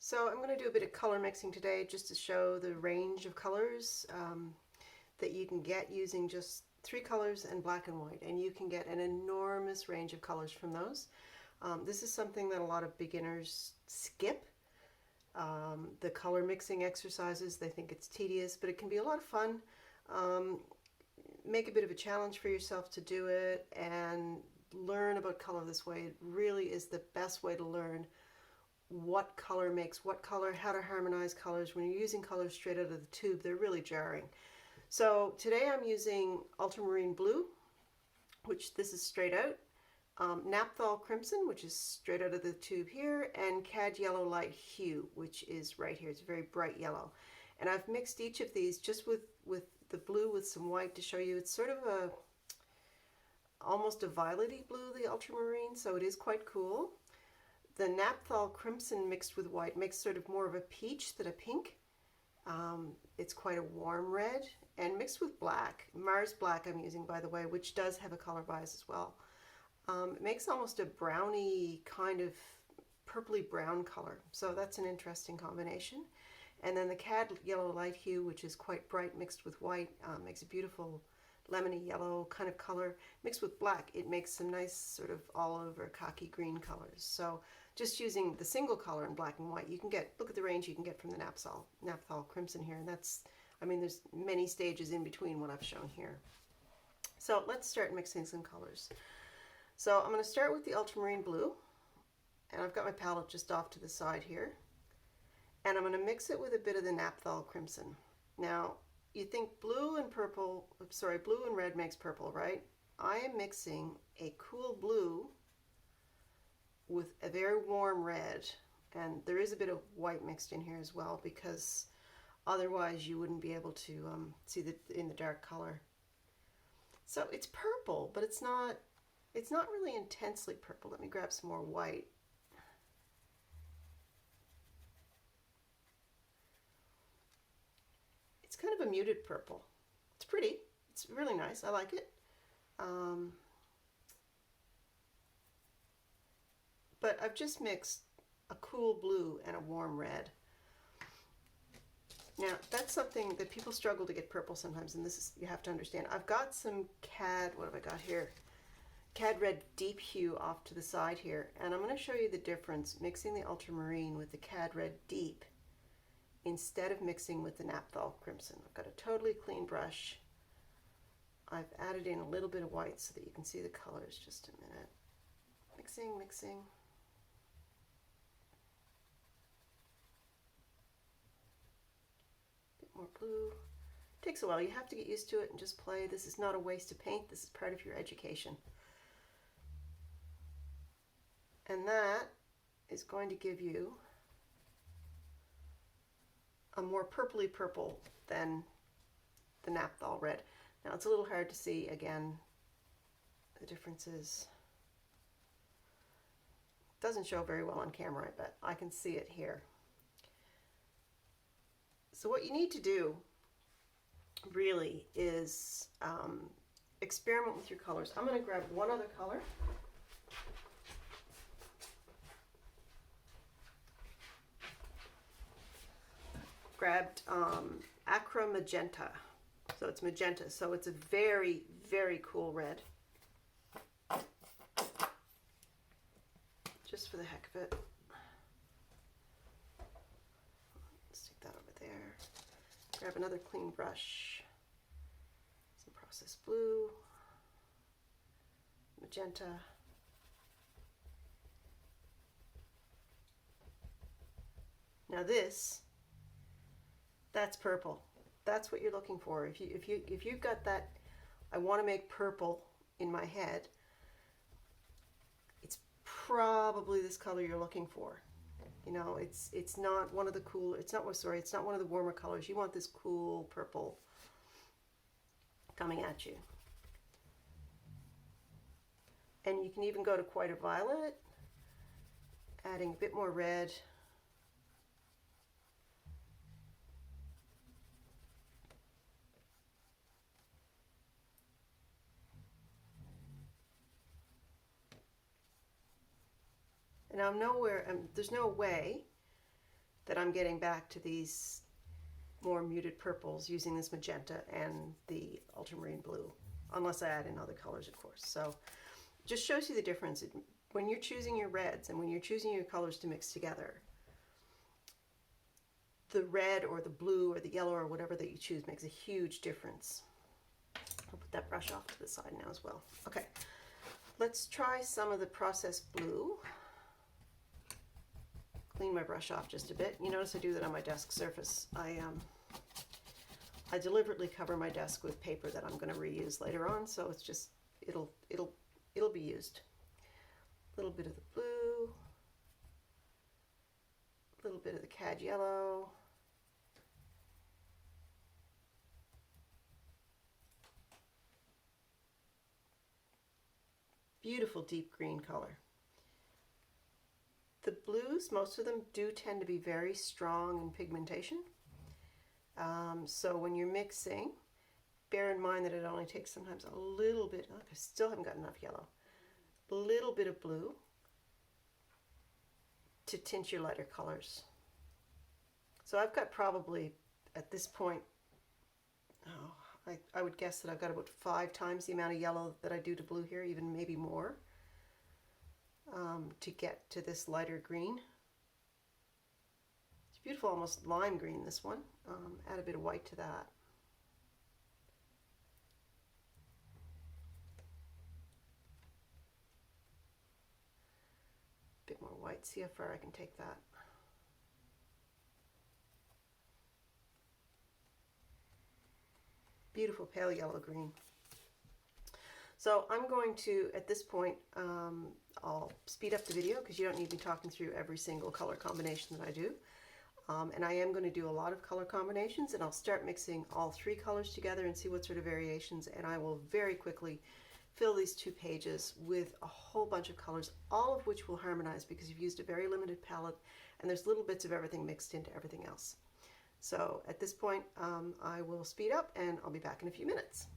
So I'm going to do a bit of color mixing today just to show the range of colors that you can get using just 3 colors and black and white, and you can get an enormous range of colors from those. This is something that a lot of beginners skip. The color mixing exercises, they think it's tedious, but it can be a lot of fun. Make a bit of a challenge for yourself to do it and learn about color this way. It really is the best way to learn what color makes what color, how to harmonize colors. When you're using colors straight out of the tube, they're really jarring. So today I'm using Ultramarine Blue, which this is straight out, Napthol Crimson, which is straight out of the tube here, and Cad Yellow Light Hue, which is right here. It's very bright yellow. And I've mixed each of these just with the blue with some white to show you. It's sort of almost a violety blue, the ultramarine, so it is quite cool. The Napthol Crimson mixed with white makes sort of more of a peach than a pink. It's quite a warm red, and mixed with black, Mars Black I'm using, by the way, which does have a color bias as well. It makes almost a browny kind of purpley brown color, so that's an interesting combination. And then the Cad Yellow Light Hue, which is quite bright, mixed with white, makes a beautiful lemony yellow kind of color. Mixed with black, it makes some nice sort of all over khaki green colors. So just using the single color in black and white, you can get, look at the range you can get from the Napthol Crimson here. And that's, I mean, there's many stages in between what I've shown here. So let's start mixing some colors. So I'm going to start with the Ultramarine Blue, and I've got my palette just off to the side here. And I'm going to mix it with a bit of the Napthol Crimson. Now, you think blue and purple, sorry, blue and red makes purple, right? I am mixing a cool blue with a very warm red, and there is a bit of white mixed in here as well, because otherwise you wouldn't be able to see in the dark color. So it's purple, but it's not really intensely purple. Let me grab some more white. It's kind of a muted purple. It's pretty. It's really nice. I like it. But I've just mixed a cool blue and a warm red. Now, that's something that people struggle to get purple sometimes, and this is, you have to understand. I've got some Cad, what have I got here? Cad Red Deep Hue off to the side here, and I'm going to show you the difference mixing the ultramarine with the Cad Red Deep instead of mixing with the Napthol Crimson. I've got a totally clean brush. I've added in a little bit of white so that you can see the colors. Just a minute. Mixing, mixing. Bit more blue. Takes a while. You have to get used to it and just play. This is not a waste of paint. This is part of your education. And that is going to give you a more purpley purple than the Napthol red. Now it's a little hard to see, again, the differences. It doesn't show very well on camera, but I can see it here. So what you need to do really is experiment with your colors. I'm going to grab one other color. Grabbed Acra Magenta. So it's magenta, so it's a very, very cool red. Just for the heck of it. Stick that over there. Grab another clean brush. Some processed blue. Magenta. Now that's purple. That's what you're looking for. If you've got that, I want to make purple in my head, it's probably this color you're looking for. You know, it's not one of the cool, it's not one of the warmer colors. You want this cool purple coming at you. And you can even go to quite a violet, adding a bit more red. And I'm nowhere, there's no way that I'm getting back to these more muted purples using this magenta and the ultramarine blue, unless I add in other colors, of course. So just shows you the difference when you're choosing your reds and when you're choosing your colors to mix together. The red or the blue or the yellow or whatever that you choose makes a huge difference. I'll put that brush off to the side now as well. Okay, let's try some of the processed blue. Clean my brush off just a bit. You notice I do that on my desk surface. I deliberately cover my desk with paper that I'm going to reuse later on, so it's just it'll be used. A little bit of the blue, a little bit of the cad yellow. Beautiful deep green color. The blues, most of them do tend to be very strong in pigmentation. So when you're mixing, bear in mind that it only takes sometimes a little bit, I still haven't got enough yellow, a little bit of blue to tint your lighter colors. So I've got probably, at this point, I would guess that I've got about 5 times the amount of yellow that I do to blue here, even maybe more, to get to this lighter green. It's beautiful, almost lime green, this one. Add a bit of white to that. A bit more white, see how far I can take that. Beautiful pale yellow green. So I'm going to, at this point, I'll speed up the video because you don't need me talking through every single color combination that I do. And I am going to do a lot of color combinations, and I'll start mixing all 3 colors together and see what sort of variations, and I will very quickly fill these 2 pages with a whole bunch of colors, all of which will harmonize because you've used a very limited palette and there's little bits of everything mixed into everything else. So at this point, I will speed up and I'll be back in a few minutes.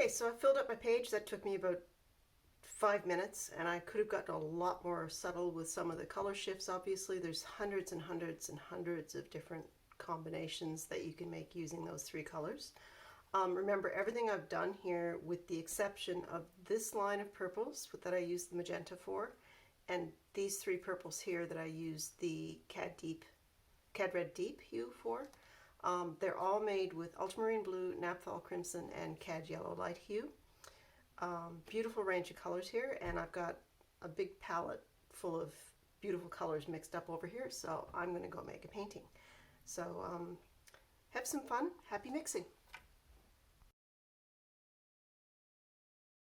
So I filled up my page. That took me about 5 minutes, and I could have gotten a lot more subtle with some of the color shifts. Obviously, there's hundreds and hundreds and hundreds of different combinations that you can make using those 3 colors. Remember, everything I've done here, with the exception of this line of purples that I used the magenta for, and these 3 purples here that I used the Cad Red Deep Hue for, they're all made with Ultramarine Blue, Napthol Crimson, and Cad Yellow Light Hue. Beautiful range of colors here, and I've got a big palette full of beautiful colors mixed up over here, so I'm going to go make a painting. So have some fun. Happy mixing.